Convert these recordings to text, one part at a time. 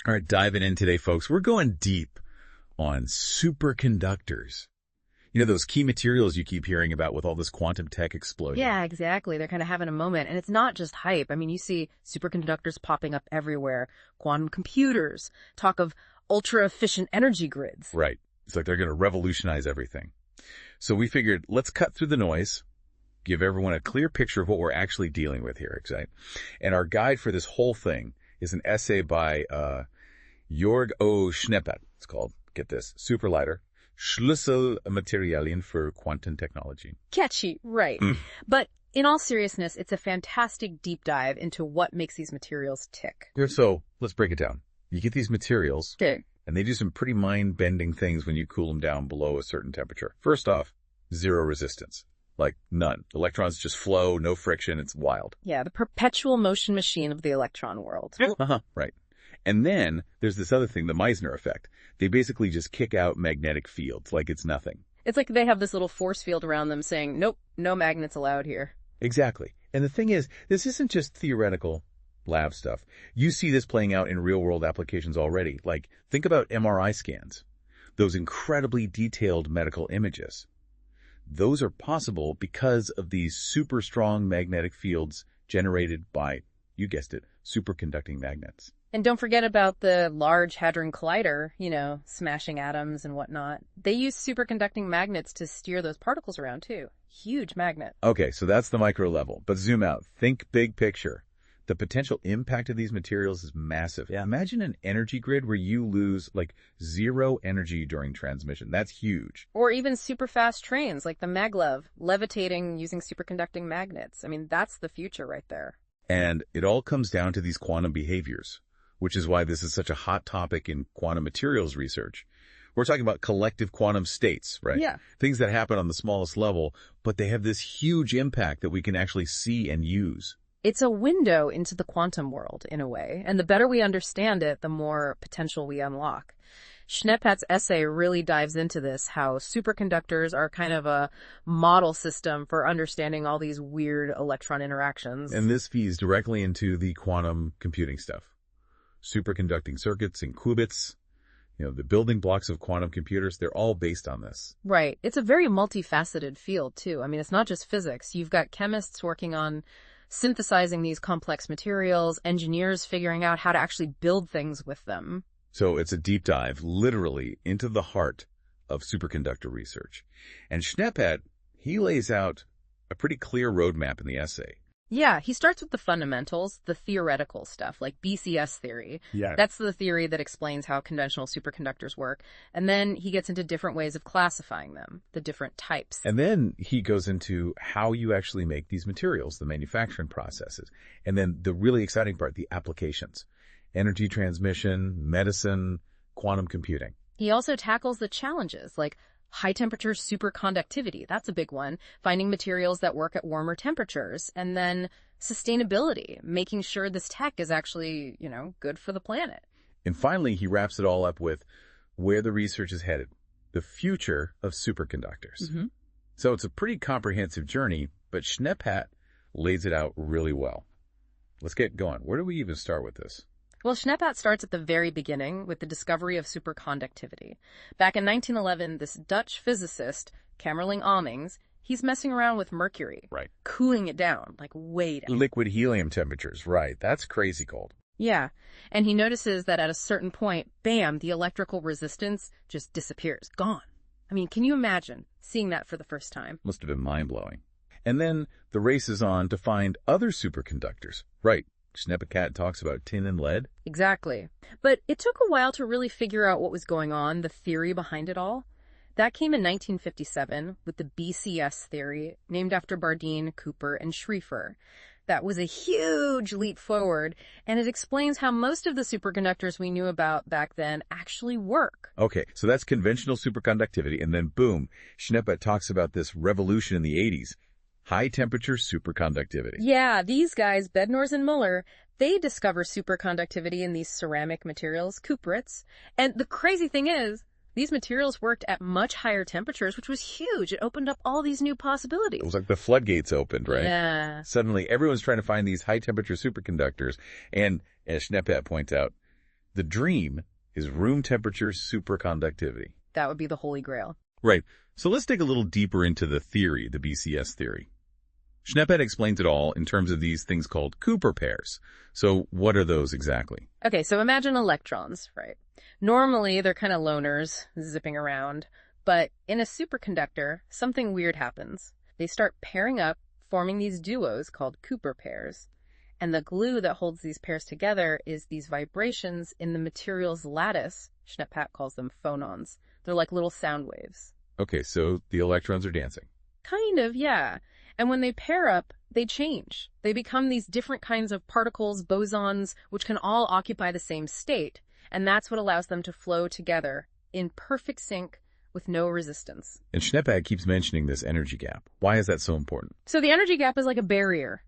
All right, diving in today, folks. We're going deep on superconductors. You know, those key materials you keep hearing about with all this quantum tech exploding. Yeah, exactly. They're kind of having a moment. And it's not just hype. I mean, you see superconductors popping up everywhere. Quantum computers, talk of ultra-efficient energy grids. Right. It's like they're going to revolutionize everything. So we figured, let's cut through the noise, give everyone a clear picture of what we're actually dealing with here, right? And our guide for this whole thing is an essay by Jörg O. Schneeppert. It's called, get this, Superleiter, Schlüsselmaterialien für Quantentechnologie. Catchy, right. But in all seriousness, it's a fantastic deep dive into what makes these materials tick. So let's break it down. You get these materials, Okay. and they do some pretty mind-bending things when you cool them down below a certain temperature. First off, zero resistance. Like none. Electrons just flow, no friction. It's wild. Yeah, the perpetual motion machine of the electron world. Right. And then there's this other thing, the Meissner effect. They basically just kick out magnetic fields like it's nothing. It's like they have this little force field around them saying, nope, no magnets allowed here. Exactly. And the thing is, this isn't just theoretical lab stuff. You see this playing out in real-world applications already. Like, think about MRI scans. Those incredibly detailed medical images. Those are possible because of these super strong magnetic fields generated by, you guessed it, superconducting magnets. And don't forget about the Large Hadron Collider, you know, smashing atoms and whatnot. They use superconducting magnets to steer those particles around, too. Huge magnet. Okay, so that's the micro level. But zoom out. Think big picture. The potential impact of these materials is massive. Yeah. Imagine an energy grid where you lose, like, zero energy during transmission. That's huge. Or even super fast trains like the maglev, levitating using superconducting magnets. I mean, that's the future right there. And it all comes down to these quantum behaviors, which is why this is such a hot topic in quantum materials research. We're talking about collective quantum states, right? Yeah. Things that happen on the smallest level, but they have this huge impact that we can actually see and use. It's a window into the quantum world, in a way, and the better we understand it, the more potential we unlock. Schneeppert's essay really dives into this, how superconductors are kind of a model system for understanding all these weird electron interactions. And this feeds directly into the quantum computing stuff. Superconducting circuits and qubits, you know, the building blocks of quantum computers, they're all based on this. Right. It's a very multifaceted field, too. I mean, it's not just physics. You've got chemists working on synthesizing these complex materials, engineers figuring out how to actually build things with them. So it's a deep dive, literally, into the heart of superconductor research. And Schneeppert, he lays out a pretty clear roadmap in the essay. Yeah, he starts with the fundamentals, the theoretical stuff, like BCS theory. Yeah. That's the theory that explains how conventional superconductors work. And then he gets into different ways of classifying them, the different types. And then he goes into how you actually make these materials, the manufacturing processes. And then the really exciting part, the applications. Energy transmission, medicine, quantum computing. He also tackles the challenges, like high-temperature superconductivity. That's a big one. Finding materials that work at warmer temperatures. And then sustainability, making sure this tech is actually, you know, good for the planet. And finally, he wraps it all up with where the research is headed, the future of superconductors. Mm-hmm. So it's a pretty comprehensive journey, but Schneeppert lays it out really well. Let's get going. Where do we even start with this? Well, Schneeppert starts at the very beginning with the discovery of superconductivity. Back in 1911, this Dutch physicist, Kamerlingh Onnes, he's messing around with mercury. Right. Cooling it down, like way down. Liquid helium temperatures, right. That's crazy cold. Yeah. And he notices that at a certain point, bam, the electrical resistance just disappears. Gone. I mean, can you imagine seeing that for the first time? Must have been mind-blowing. And then the race is on to find other superconductors. Right. Schneeppert talks about tin and lead. Exactly. But it took a while to really figure out what was going on, the theory behind it all. That came in 1957 with the BCS theory, named after Bardeen, Cooper, and Schrieffer. That was a huge leap forward, and it explains how most of the superconductors we knew about back then actually work. Okay, so that's conventional superconductivity, and then boom, Schneeppert talks about this revolution in the 80s. High-temperature superconductivity. Yeah, these guys, Bednorz and Muller, they discover superconductivity in these ceramic materials, Qubits. And the crazy thing is, these materials worked at much higher temperatures, which was huge. It opened up all these new possibilities. It was like the floodgates opened, right? Yeah. Suddenly, everyone's trying to find these high-temperature superconductors. And as Schneeppert points out, The dream is room temperature superconductivity. That would be the holy grail. Right. So let's dig a little deeper into the theory, the BCS theory. Schneppet explains it all in terms of these things called Cooper pairs. So what are those exactly? Okay, so imagine electrons, right? Normally, they're kind of loners, zipping around. But in a superconductor, something weird happens. They start pairing up, forming these duos called Cooper pairs. And the glue that holds these pairs together is these vibrations in the material's lattice. Schneppet calls them phonons. They're like little sound waves. Okay, so the electrons are dancing. Kind of, yeah. And when they pair up, they change. They become these different kinds of particles, bosons, which can all occupy the same state. And that's what allows them to flow together in perfect sync with no resistance. And Schneppet keeps mentioning this energy gap. Why is that so important? So the energy gap is like a barrier.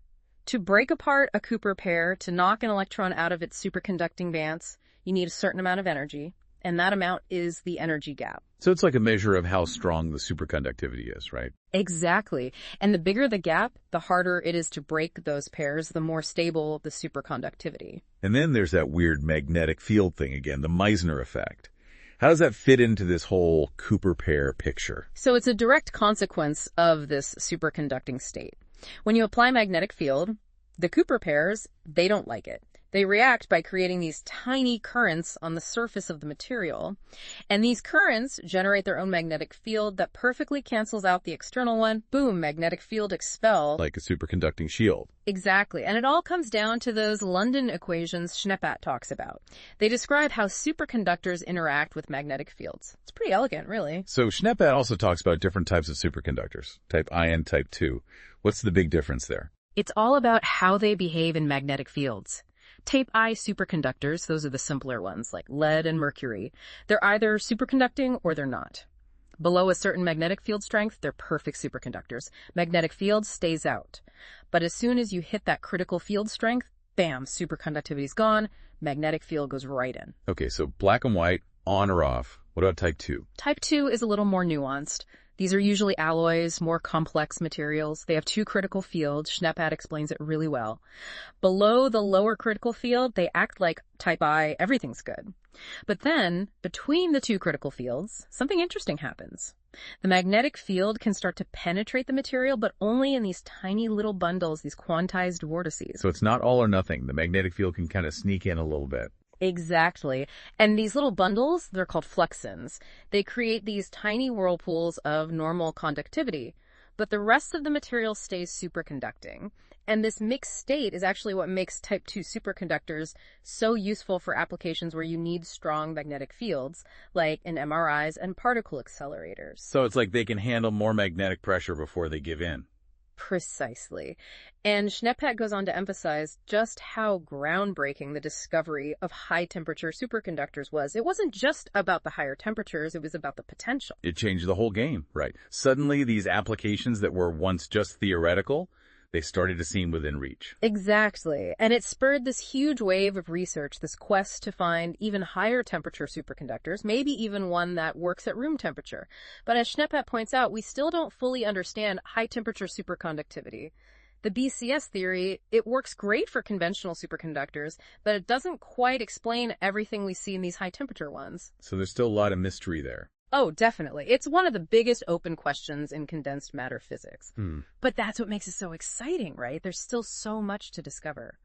To break apart a Cooper pair, to knock an electron out of its superconducting valence, you need a certain amount of energy. And that amount is the energy gap. So it's like a measure of how strong the superconductivity is, right? Exactly. And the bigger the gap, the harder it is to break those pairs, the more stable the superconductivity. And then there's that weird magnetic field thing again, the Meissner effect. How does that fit into this whole Cooper pair picture? So it's a direct consequence of this superconducting state. When you apply magnetic field, the Cooper pairs, they don't like it. They react by creating these tiny currents on the surface of the material. And these currents generate their own magnetic field that perfectly cancels out the external one. Boom, magnetic field expel. Like a superconducting shield. Exactly. And it all comes down to those London equations Schneppet talks about. They describe how superconductors interact with magnetic fields. It's pretty elegant, really. So Schneppet also talks about different types of superconductors, type I and type 2. What's the big difference there? It's all about how they behave in magnetic fields. Type I superconductors, those are the simpler ones, like lead and mercury. They're either superconducting or they're not. Below a certain magnetic field strength, they're perfect superconductors. Magnetic field stays out. But as soon as you hit that critical field strength, bam, superconductivity's gone, magnetic field goes right in. Okay, so black and white, on or off. What about type 2? Type 2 is a little more nuanced. These are usually alloys, more complex materials. They have two critical fields. Schneppet explains it really well. Below the lower critical field, they act like type I, everything's good. But then, between the two critical fields, something interesting happens. The magnetic field can start to penetrate the material, but only in these tiny little bundles, these quantized vortices. So it's not all or nothing. The magnetic field can kind of sneak in a little bit. Exactly. And these little bundles, they're called fluxons. They create these tiny whirlpools of normal conductivity, but the rest of the material stays superconducting. And this mixed state is actually what makes type 2 superconductors so useful for applications where you need strong magnetic fields, like in MRIs and particle accelerators. So it's like they can handle more magnetic pressure before they give in. Precisely. And Schneppet goes on to emphasize just how groundbreaking the discovery of high-temperature superconductors was. It wasn't just about the higher temperatures, it was about the potential. It changed the whole game, right? Suddenly, these applications that were once just theoretical, they started to seem within reach. Exactly. And it spurred this huge wave of research, this quest to find even higher temperature superconductors, maybe even one that works at room temperature. But as Schneppet points out, we still don't fully understand high temperature superconductivity. The BCS theory, it works great for conventional superconductors, but it doesn't quite explain everything we see in these high temperature ones. So there's still a lot of mystery there. Oh, definitely. It's one of the biggest open questions in condensed matter physics. But that's what makes it so exciting, right? There's still so much to discover.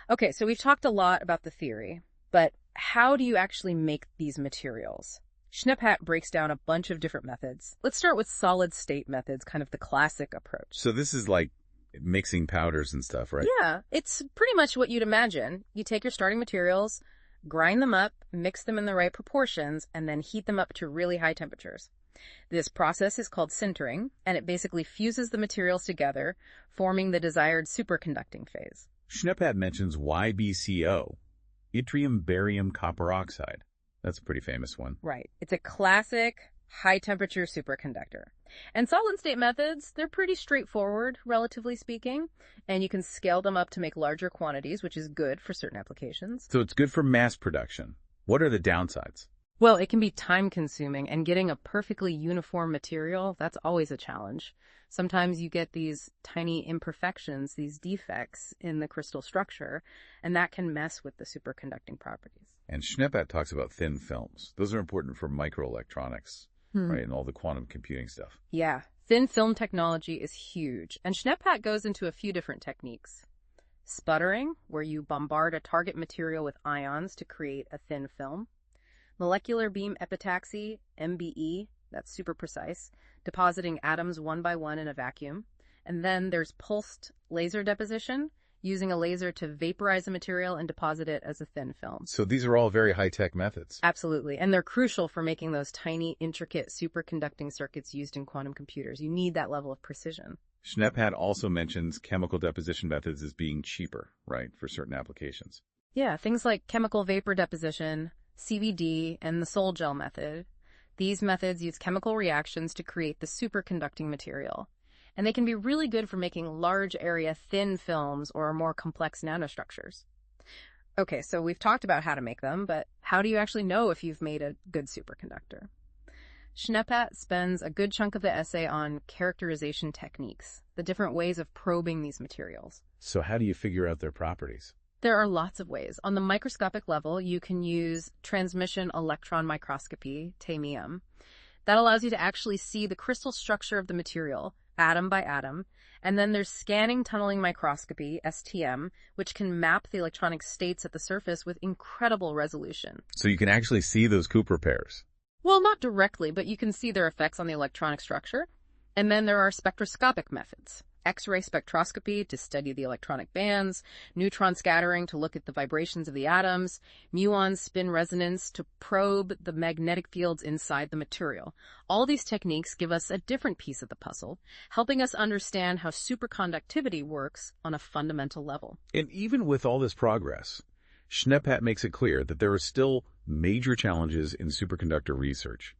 Okay, so we've talked a lot about the theory, but how do you actually make these materials? Schneppet breaks down a bunch of different methods. Let's start with solid-state methods, kind of the classic approach. So this is like mixing powders and stuff, right? Yeah, it's pretty much what you'd imagine. You take your starting materials, grind them up, mix them in the right proportions, and then heat them up to really high temperatures. This process is called sintering, and it basically fuses the materials together, forming the desired superconducting phase. Schneppet mentions YbCO, yttrium barium copper oxide. That's a pretty famous one. Right. It's a classic high-temperature superconductor. And solid-state methods, they're pretty straightforward, relatively speaking, and you can scale them up to make larger quantities, which is good for certain applications. So it's good for mass production. What are the downsides? Well, it can be time-consuming, and getting a perfectly uniform material, that's always a challenge. Sometimes you get these tiny imperfections, these defects in the crystal structure, and that can mess with the superconducting properties. And Schneeppert talks about thin films. Those are important for microelectronics, right, and all the quantum computing stuff. Yeah, thin film technology is huge, and Schneeppert goes into a few different techniques. Sputtering, where you bombard a target material with ions to create a thin film. Molecular beam epitaxy, MBE, that's super precise, depositing atoms one by one in a vacuum. And then there's pulsed laser deposition, using a laser to vaporize a material and deposit it as a thin film. So these are all very high-tech methods. Absolutely. And they're crucial for making those tiny, intricate superconducting circuits used in quantum computers. You need that level of precision. Schneeppert also mentions chemical deposition methods as being cheaper, right, for certain applications. Yeah, things like chemical vapor deposition, CVD, and the Sol gel method. These methods use chemical reactions to create the superconducting material. And they can be really good for making large area thin films or more complex nanostructures. Okay, so we've talked about how to make them, but how do you actually know if you've made a good superconductor? Schneeppert spends a good chunk of the essay on characterization techniques, the different ways of probing these materials. So how do you figure out their properties? There are lots of ways. On the microscopic level, you can use transmission electron microscopy, TEMIM. That allows you to actually see the crystal structure of the material, atom by atom. And then there's scanning tunneling microscopy, STM, which can map the electronic states at the surface with incredible resolution. So you can actually see those Cooper pairs. Well, not directly, but you can see their effects on the electronic structure. And then there are spectroscopic methods. X-ray spectroscopy to study the electronic bands, neutron scattering to look at the vibrations of the atoms, muon spin resonance to probe the magnetic fields inside the material. All these techniques give us a different piece of the puzzle, helping us understand how superconductivity works on a fundamental level. And even with all this progress, Schneeppert makes it clear that there are still major challenges in superconductor research.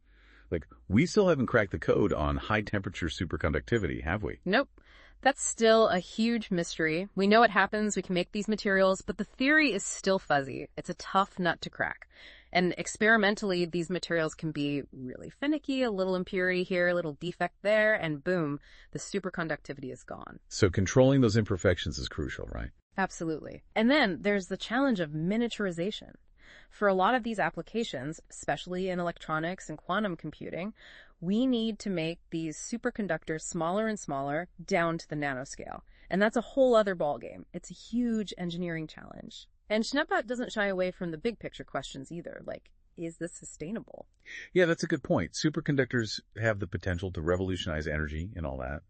Like, we still haven't cracked the code on high-temperature superconductivity, have we? Nope. That's still a huge mystery. We know it happens, we can make these materials, but the theory is still fuzzy. It's a tough nut to crack. And experimentally, these materials can be really finicky, a little impurity here, a little defect there, and boom, the superconductivity is gone. So controlling those imperfections is crucial, right? Absolutely. And then there's the challenge of miniaturization. For a lot of these applications, especially in electronics and quantum computing, we need to make these superconductors smaller and smaller down to the nanoscale. And that's a whole other ballgame. It's a huge engineering challenge. And Schneeppert doesn't shy away from the big picture questions either, like, is this sustainable? Yeah, that's a good point. Superconductors have the potential to revolutionize energy and all that.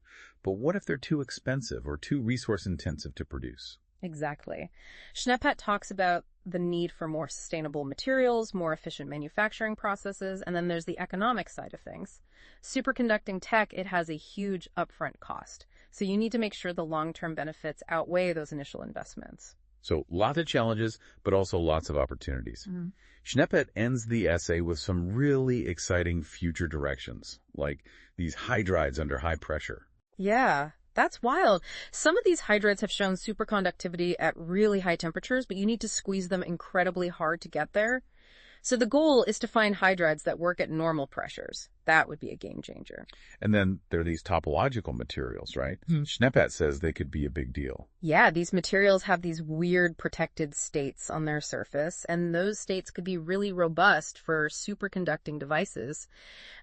But what if they're too expensive or too resource intensive to produce? Exactly. Schneeppert talks about the need for more sustainable materials, more efficient manufacturing processes, and then there's the economic side of things. Superconducting tech, it has a huge upfront cost. So you need to make sure the long-term benefits outweigh those initial investments. So lots of challenges, but also lots of opportunities. Schneeppert ends the essay with some really exciting future directions, like these hydrides under high pressure. Yeah. That's wild. Some of these hydrides have shown superconductivity at really high temperatures, but you need to squeeze them incredibly hard to get there. So the goal is to find hydrides that work at normal pressures. That would be a game changer. And then there are these topological materials, right? Schneeppert says they could be a big deal. Yeah, these materials have these weird protected states on their surface, and those states could be really robust for superconducting devices.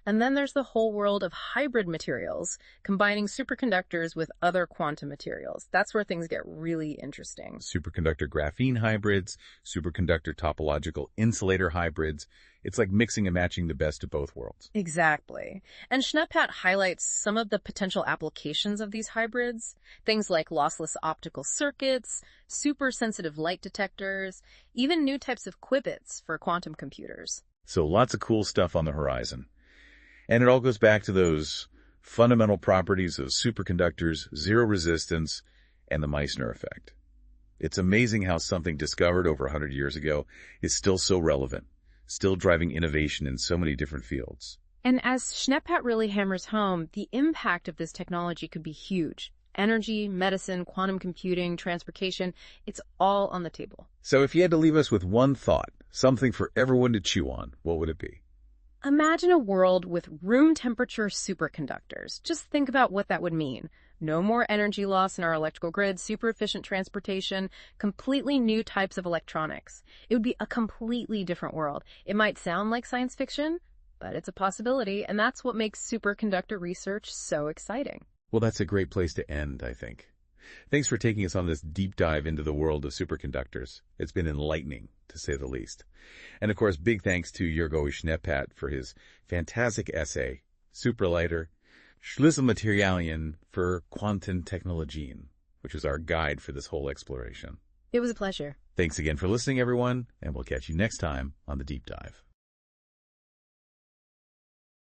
And then there's the whole world of hybrid materials, combining superconductors with other quantum materials. That's where things get really interesting. Superconductor graphene hybrids, superconductor topological insulator hybrids. It's like mixing and matching the best of both worlds. Exactly. And Schneeppert highlights some of the potential applications of these hybrids, things like lossless optical circuits, super-sensitive light detectors, even new types of qubits for quantum computers. So lots of cool stuff on the horizon. And it all goes back to those fundamental properties of superconductors, zero resistance, and the Meissner effect. It's amazing how something discovered over 100 years ago is still so relevant, still driving innovation in so many different fields. And as Schneeppert really hammers home, the impact of this technology could be huge. Energy, medicine, quantum computing, transportation, it's all on the table. So if you had to leave us with one thought, something for everyone to chew on, what would it be? Imagine a world with room temperature superconductors. Just think about what that would mean. No more energy loss in our electrical grid, super efficient transportation, completely new types of electronics. It would be a completely different world. It might sound like science fiction, but it's a possibility, and that's what makes superconductor research so exciting. Well, that's a great place to end, I think. Thanks for taking us on this deep dive into the world of superconductors. It's been enlightening, to say the least. And of course, big thanks to Jürgo Schneppat for his fantastic essay, Superleiter, Schlüsselmaterialien für Quantentechnologien, which was our guide for this whole exploration. It was a pleasure. Thanks again for listening, everyone, and we'll catch you next time on The Deep Dive.